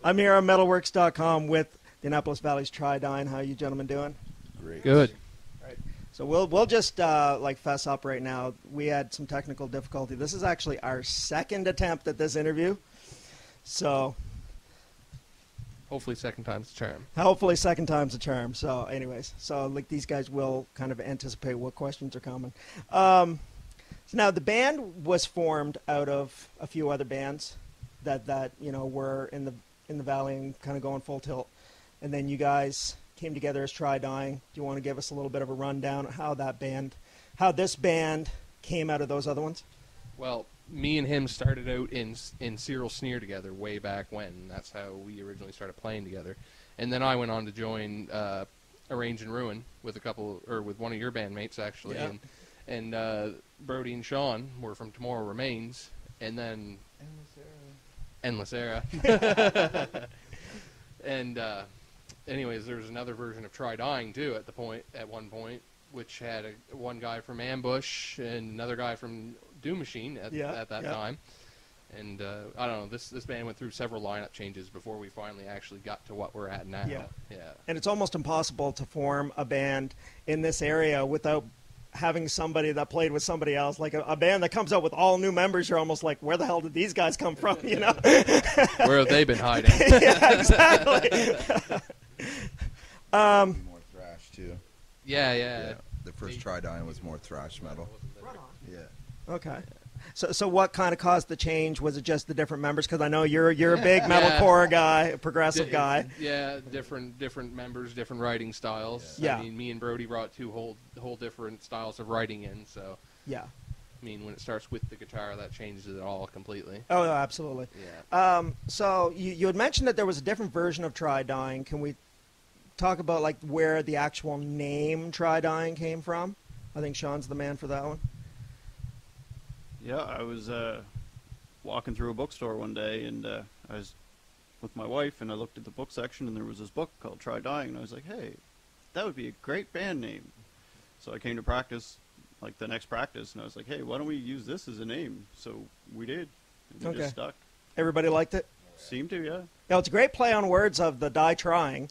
I'm here on Mettalworx.com with the Annapolis Valley's Tri-Dine. How are you gentlemen doing? Great. Good. Right. So we'll just like fess up right now. We had some technical difficulty. This is actually our second attempt at this interview. So Hopefully second time's a charm. hopefully second time's a charm. So anyways, so like these guys will kind of anticipate what questions are coming. So now the band was formed out of a few other bands that you know were in the valley and kind of going full tilt, and then you guys came together as Tri-Dine. Do you want to give us a little bit of a rundown of how this band came out of those other ones? Well, me and him started out in Cyril Sneer together way back when. That's how we originally started playing together. And then I went on to join Arrange and Ruin with with one of your bandmates actually. Yeah. And Brody and Sean were from Tomorrow Remains, and then Endless Era. And anyways, there was another version of Tri-Dying too at one point, which had one guy from Ambush and another guy from Doom Machine at that time. And I don't know, this band went through several lineup changes before we finally actually got to what we're at now. Yeah. Yeah. And it's almost impossible to form a band in this area without having somebody that played with somebody else. Like a band that comes out with all new members, you're almost like, where the hell did these guys come from, you know? Where have they been hiding? Yeah, exactly. More thrash too. Yeah. The first Tri-Dine was more thrash metal. Yeah. Okay. So what kind of caused the change? Was it just the different members? Because I know you're a big metalcore guy, a progressive guy. Yeah, different members, different writing styles. Yeah. I mean, me and Brody brought two whole different styles of writing in, so Yeah. I mean, when it starts with the guitar, that changes it all completely. Oh, no, absolutely. Yeah. So you had mentioned that there was a different version of Tri-Dying. Can we talk about like where the actual name Tri-Dying came from? I think Sean's the man for that one. Yeah, I was walking through a bookstore one day, and I was with my wife, and I looked at the book section, and there was this book called Tri-Dying, and I was like, hey, that would be a great band name. So I came to practice, like the next practice, and I was like, hey, why don't we use this as a name? So we did, and it just stuck. Everybody liked it? Seemed to, yeah. Yeah, it's a great play on words of the die trying.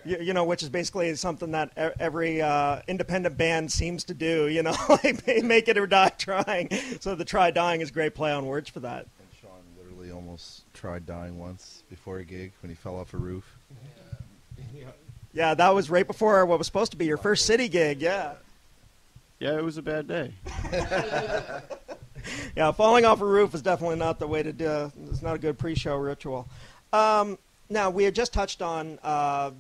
You know, which is basically something that every independent band seems to do, you know, like make it or die trying. So the Tri-Dying is a great play on words for that. And Sean literally almost tried dying once before a gig when he fell off a roof. Yeah, that was right before what was supposed to be your first city gig, yeah. Yeah, it was a bad day. Yeah, falling off a roof is definitely not the way to do. It's not a good pre-show ritual. Now, we had just touched on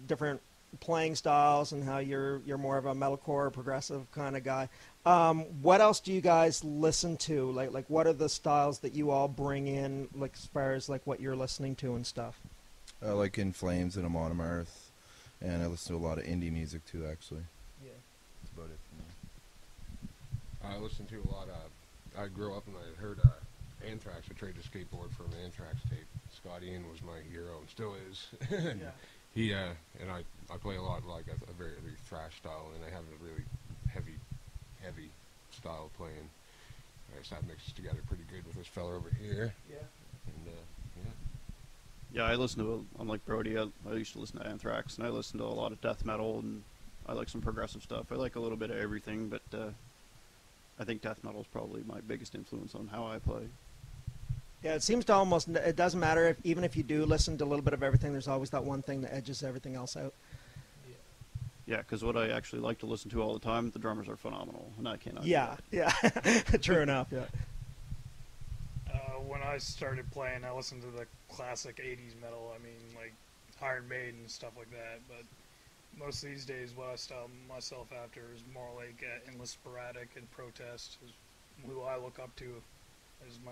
different playing styles and how you're more of a metalcore, progressive kind of guy. What else do you guys listen to? Like what are the styles that you all bring in, like as far as like what you're listening to and stuff? I like In Flames and Amon Amarth, and I listen to a lot of indie music too, actually. Yeah. That's about it for me. I listened to a lot of. I grew up and I heard Anthrax. I traded a skateboard for an Anthrax tape. Scott Ian was my hero and still is. And Yeah. he and I play a lot like a very thrash style, and I have a really heavy style of playing. I guess that mixes together pretty good with this fella over here. Yeah. And Yeah, I listen to, unlike Brody, I used to listen to Anthrax, and I listen to a lot of death metal, and I like some progressive stuff. I like a little bit of everything, but I think death metal is probably my biggest influence on how I play. Yeah, it seems to almost, it doesn't matter, even if you do listen to a little bit of everything, there's always that one thing that edges everything else out. Yeah, because what I actually like to listen to all the time, the drummers are phenomenal, and I cannot. Yeah, yeah, true enough, yeah. When I started playing, I listened to the classic 80s metal, I mean, like Iron Maiden and stuff like that, but most of these days what I style myself after is more like Endless Sporadic and Protest, is who I look up to as my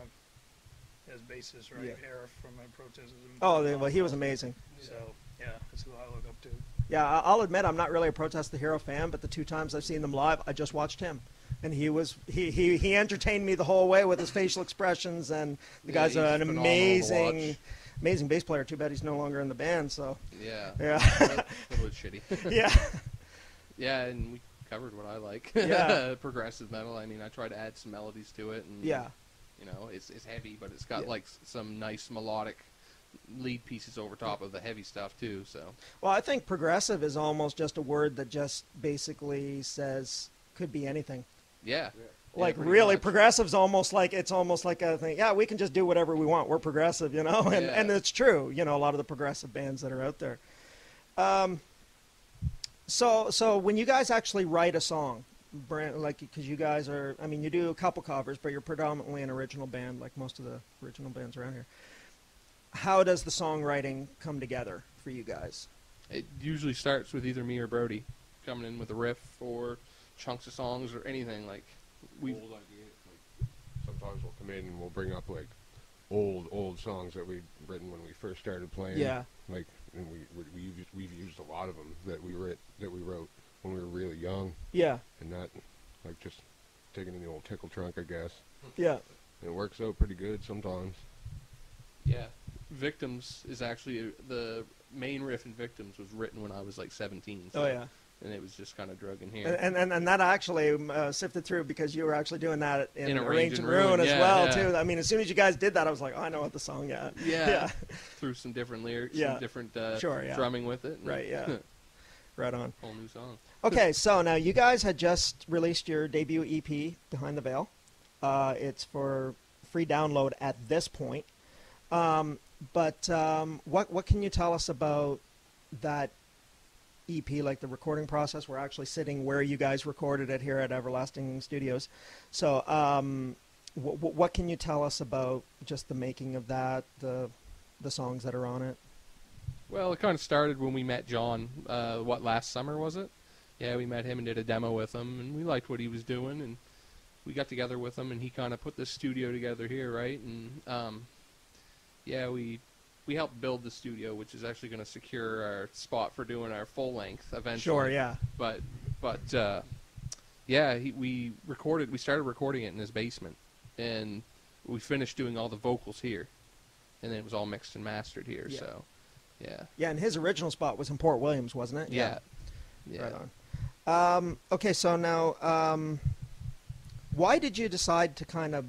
bassist, right? Yeah. Eric from Protest. Oh, well, he was amazing. So, yeah, that's who I look up to. Yeah, I'll admit I'm not really a Protest the Hero fan, but the 2 times I've seen them live, I just watched him. And he entertained me the whole way with his facial expressions, and the guy's an amazing bass player. Too bad he's no longer in the band, so. Yeah. Yeah. A little bit shitty. Yeah. Yeah, and we covered what I like. Yeah. Progressive metal. I mean, I try to add some melodies to it, and Yeah. you know, it's heavy, but it's got like some nice melodic lead pieces over top of the heavy stuff too. So. Well, I think progressive is almost just a word that just basically says could be anything. Yeah. Like pretty really, much. progressive's almost like a thing. Yeah, we can just do whatever we want. We're progressive, you know, and it's true. You know, a lot of the progressive bands that are out there. So when you guys actually write a song, like because you guys are, I mean, you do a couple covers, but you're predominantly an original band, like most of the original bands around here. How does the songwriting come together for you guys? It usually starts with either me or Brody coming in with a riff or chunks of songs or anything like. Old ideas. Like, sometimes we'll come in and we'll bring up like old songs that we'd written when we first started playing. Yeah. Like, and we've used a lot of them that we wrote when we were really young. Yeah. And not like just taking in the old tickle trunk, I guess. Yeah. It works out pretty good sometimes. Yeah. Victims is actually the main riff in Victims was written when I was like 17. So, Oh yeah. And it was just kind of drug in here. And that actually sifted through because you were actually doing that in Arrange and Ruin Ruin as well yeah. too. I mean, as soon as you guys did that, I was like, oh, I know what the song. Yeah. Yeah. Threw some different lyrics Yeah. and different Sure, yeah. drumming with it. Right. Yeah. Right on. Whole new song. Okay, so now you guys had just released your debut EP, Behind the Veil. It's for free download at this point. But what can you tell us about that EP, like the recording process? We're actually sitting where you guys recorded it here at Everlasting Studios. So what can you tell us about just the making of that, the songs that are on it? Well, it kind of started when we met John, last summer was it? Yeah, we met him and did a demo with him, and we liked what he was doing, and we got together with him, and he kind of put this studio together here, right? And, we helped build the studio, which is actually going to secure our spot for doing our full length eventually. Sure, yeah. But we started recording it in his basement, and we finished doing all the vocals here, and then it was all mixed and mastered here, Yeah. so, yeah. Yeah, and his original spot was in Port Williams, wasn't it? Yeah. Right on. Okay, so now, why did you decide to kind of,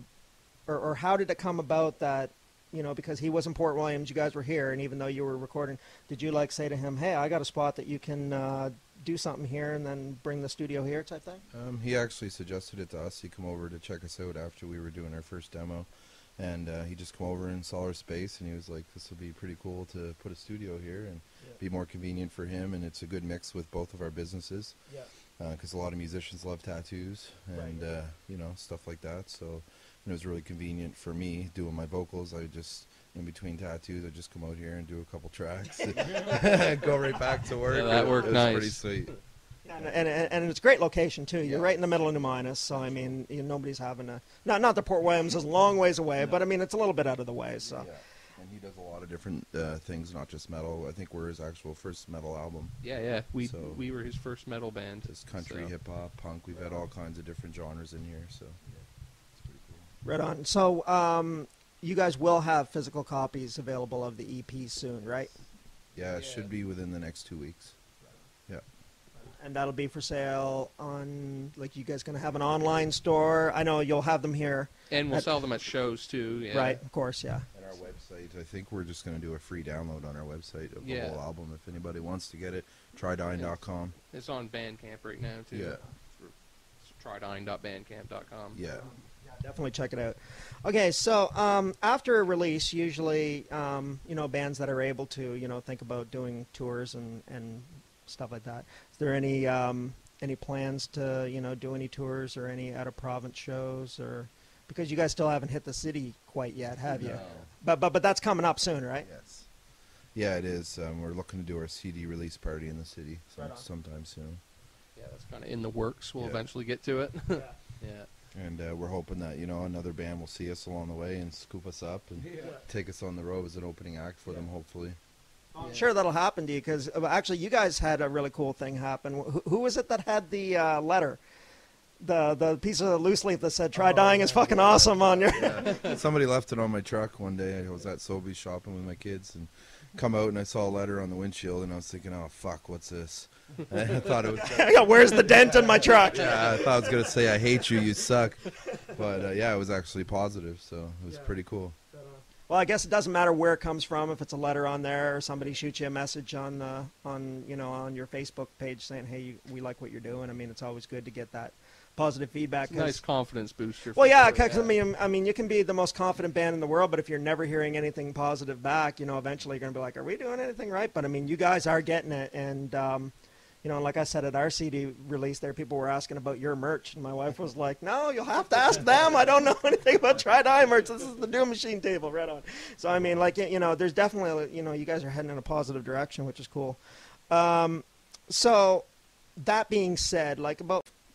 or how did it come about that, you know, because he was in Port Williams, you guys were here, and even though you were recording, did you like say to him, hey, I got a spot that you can do something here and then bring the studio here type thing? He actually suggested it to us. He come over to check us out after we were doing our first demo. And he just come over and saw our space, and he was like, this would be pretty cool to put a studio here and be more convenient for him, and it's a good mix with both of our businesses. Yeah. Because a lot of musicians love tattoos and, you know, stuff like that. So it was really convenient for me doing my vocals. I just, in between tattoos, I'd just come out here and do a couple tracks and go right back to work. Yeah, that worked it was nice. pretty sweet. And it's a great location too. You're Yeah. right in the middle of New Minas, so I mean, nobody's having a not that Port Williams is a long ways away, but I mean it's a little bit out of the way. So Yeah. And he does a lot of different things, not just metal. I think we're his actual first metal album. Yeah. We So- we were his first metal band. Just country, so. hip hop, punk. We've had all kinds of different genres in here, so it's pretty cool. right on. So you guys will have physical copies available of the EP soon, right? Yeah, it should be within the next 2 weeks. Yeah. And that'll be for sale on, like, you guys going to have an online store? I know you'll have them here. And we'll sell them at shows too. Yeah. Right, of course, yeah. And our website, I think we're just going to do a free download on our website of the Yeah. whole album. If anybody wants to get it, trydying.com. It's on Bandcamp right now too. Yeah. It's trydying.bandcamp.com. Yeah. Definitely check it out. Okay, so after a release, usually, bands that are able to, think about doing tours and stuff like that. Is there any plans to, do any tours or any out-of-province shows? Or because you guys still haven't hit the city quite yet, have you? No. But that's coming up soon, right? Yes. Yeah, it is. We're looking to do our CD release party in the city Right on. sometime soon. Yeah, that's kind of in the works. We'll Yeah. eventually get to it. Yeah. Yeah. And we're hoping that, another band will see us along the way and scoop us up and take us on the road as an opening act for them, hopefully. I'm sure that'll happen to you because actually you guys had a really cool thing happen. Who was it that had the letter? The piece of loose leaf that said "Try dying is fucking awesome" on your. Yeah. Somebody left it on my truck one day. I was at Sobeys shopping with my kids and come out and I saw a letter on the windshield and I was thinking, oh fuck, what's this? And I thought it was. Yeah, where's the dent in my truck? Yeah, I thought I was gonna say I hate you, you suck. But yeah, it was actually positive, so it was pretty cool. Well, I guess it doesn't matter where it comes from. If it's a letter on there, or somebody shoots you a message on on your Facebook page saying, "Hey, we like what you're doing." I mean, it's always good to get that positive feedback. It's a nice confidence booster. Well, yeah, because I mean, you can be the most confident band in the world, but if you're never hearing anything positive back, eventually you're gonna be like, "Are we doing anything right?" But I mean, you guys are getting it, and like I said at our CD release, there people were asking about your merch, and my wife was like, "No, you'll have to ask them. I don't know anything about Try Dying merch. This is the Doom Machine table, right on." So I mean, like there's definitely you guys are heading in a positive direction, which is cool. So that being said,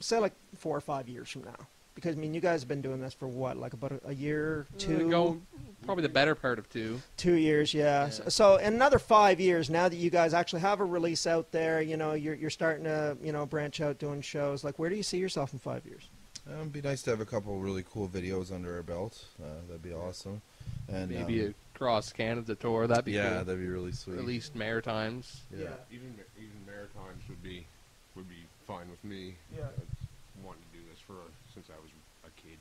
say 4 or 5 years from now, because I mean you guys have been doing this for what, like about a year, two? Probably the better part of 2. 2 years, yeah. So in another 5 years, now that you guys actually have a release out there, you're starting to branch out doing shows. Like, where do you see yourself in 5 years? It'd be nice to have a couple really cool videos under our belt. That'd be awesome. And maybe a cross Canada tour. That'd be cool. Yeah, that'd be really sweet. At least Maritimes. Yeah. Even Maritimes would be fine with me. Yeah. I've wanted to do this since I was a kid.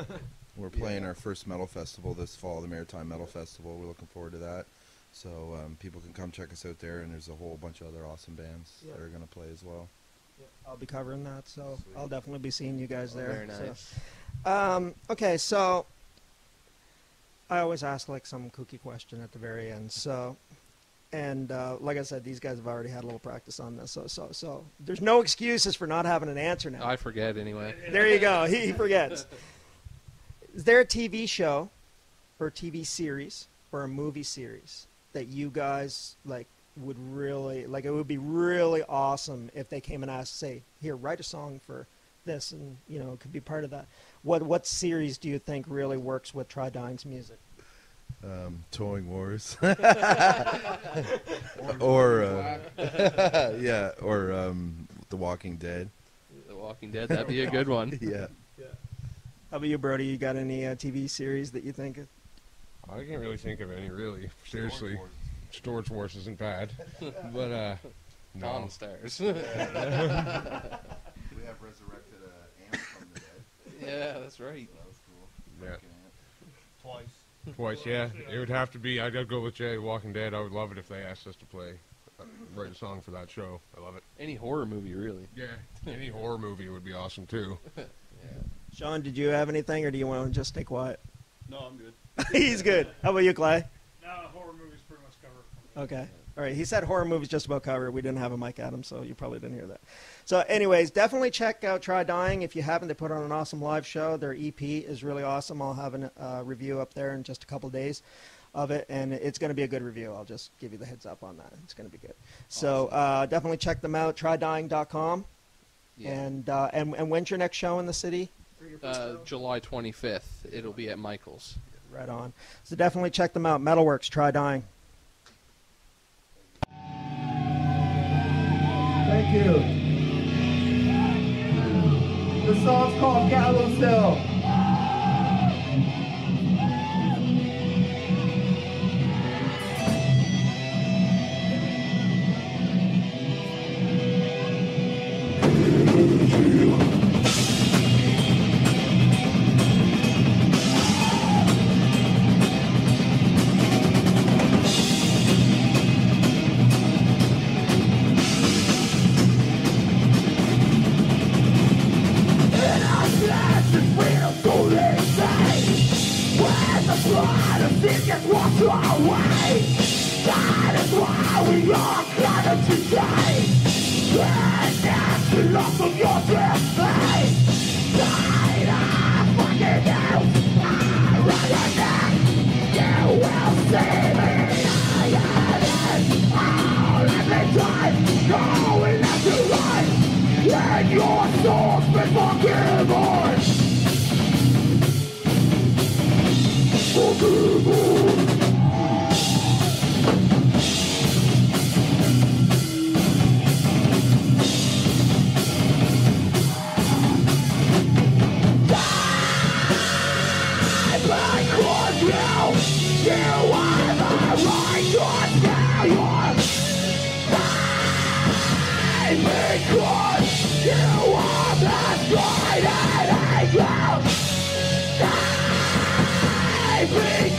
Yeah. We're playing our first metal festival this fall, the Maritime Metal Festival. We're looking forward to that. So people can come check us out there, and there's a whole bunch of other awesome bands that are going to play as well. Yeah, I'll be covering that, so Sweet. I'll definitely be seeing you guys there. Very nice. So. Okay, so I always ask like some kooky question at the very end. So, and like I said, these guys have already had a little practice on this. So there's no excuses for not having an answer now. I forget anyway. There you go. He forgets. Is there a TV show, or a TV series, or a movie series that you guys would really like? It would be really awesome if they came and asked, say, "Here, write a song for this," and it could be part of that. What series do you think really works with Try Dying's music? Towing Wars, or The Walking Dead. The Walking Dead. That'd be a good one. Yeah. How about you, Brody? You got any TV series that you think? I can't really think of any, really. Seriously. Storage Wars isn't bad. But, no. Dawn Stars. We have resurrected ant from the dead. Yeah, that's right. That was cool. Yeah. Twice, yeah. It would have to be, I'd go with Jay, Walking Dead. I would love it if they asked us to write a song for that show. I love it. Any horror movie, really. Yeah. Any horror movie would be awesome, too. Yeah. Sean, did you have anything, or do you want to just stay quiet? No, I'm good. He's good. How about you, Clay? No, horror movies pretty much cover it for me. Okay. All right. He said horror movies just about covered. We didn't have a mic at him, so you probably didn't hear that. So anyways, definitely check out Try Dying. If you haven't, they put on an awesome live show. Their EP is really awesome. I'll have a review up there in just a couple days of it, and it's going to be a good review. I'll just give you the heads up on that. It's going to be good. Awesome. So definitely check them out, trydying.com. Yeah. And when's your next show in the city? July 25th. It'll be at Michael's. Right on. So definitely check them out. Mettalworx, Try Dying. Thank you. The song's called Gallows Hill.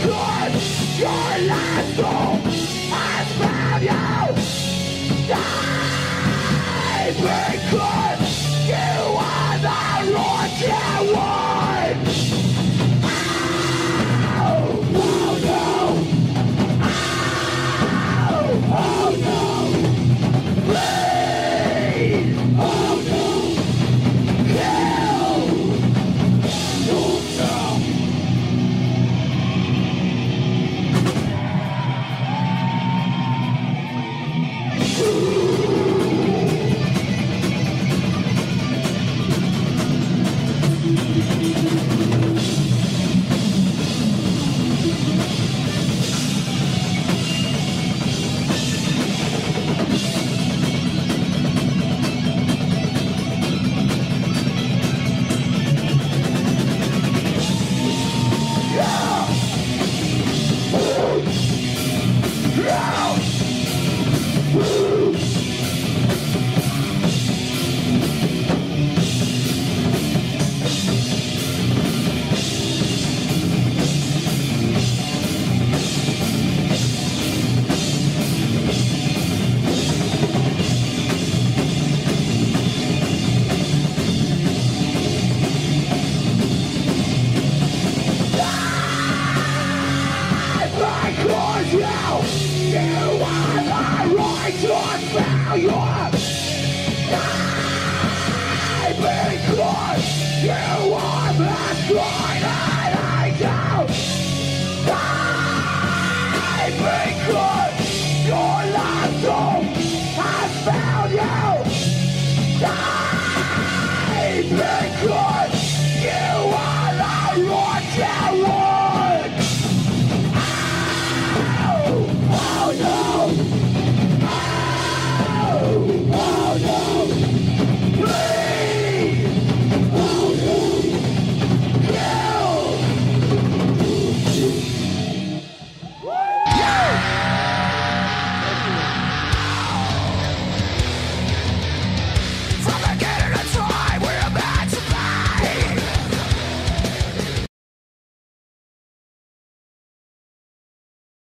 Because You are the one.